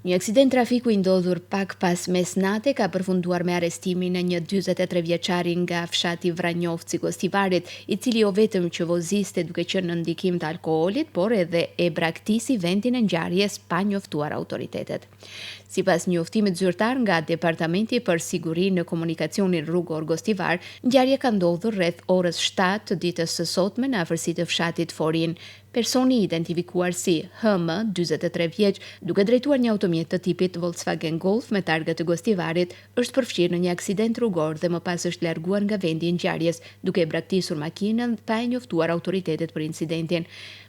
Një aksident trafiku i ndodhur pak pas mesnate ka përfunduar me arrestimin e një 43 vjeçari nga fshati Vranjovci Gostivarit, i cili jo vetëm që voziste duke qenë në ndikim të alkoolit, por edhe e braktisi vendin e ngjarjes pa njoftuar autoritetet. Sipas njoftimit zyrtar nga Departamenti për Siguri në Komunikacionin Rrugor Gostivar, ngjarja ka ndodhur rreth orës 7 të ditës së sotme në afërsitë të fshatit Forin. Personi identifikuar si HM, 43 vjeç, duke drejtuar një automjet të tipit Volkswagen Golf me targa të Gostivarit, është përfshirë në një aksident rrugor dhe më pas është larguar nga vendi i ngjarjes, duke e braktisur makinën pa e njoftuar autoritetet për incidentin.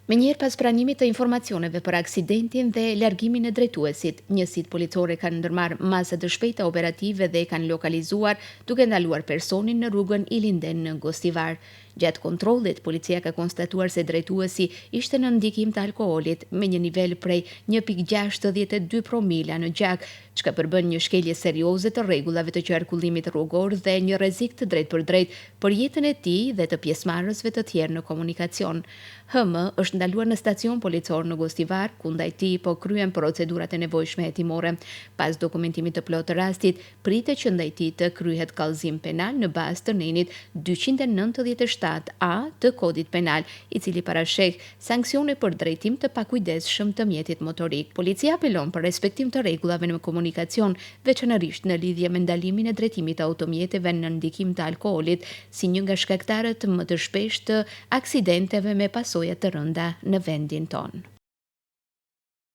Menjëherë pas pranimit të informacioneve për aksidentin dhe largimin e drejtuesit, njësitë policore kanë ndërmarrë masa të shpejta operative dhe e kanë lokalizuar duke ndaluar personin në rrugën Ilinden në Gostivar. Gjatë kontrollit, policia ka konstatuar se drejtuesi ishte në ndikim të alkoolit me një nivel prej 1,62 promila në gjak, çka përbën një shkelje serioze të rregullave të qarkullimit rrugor dhe një rrezik të drejt për jetën e tij dhe të pjesëmarrësve të tjerë në komunikacion. HM është ndaluar në stacion policor në Gostivar, ku ndaj tij po kryen procedurat e nevojshme hetimore. Pas dokumentimit të plotë të rastit, pritet që ndaj tij të kryhet kallëzim penal në bazë të nenit 297A të Kodit Penal, i cili parasheh sanksione për drejtim të pakujdesshëm të mjetit motorik. Policia apelon për respektim të rregullave në komunikacion, veçanërisht në lidhje me ndalimin e drejtimit të automjeteve në ndikim të alkoolit, si një nga shkaktarët më të shpeshtë të aksidenteve me pasoja të rënda në vendin tonë.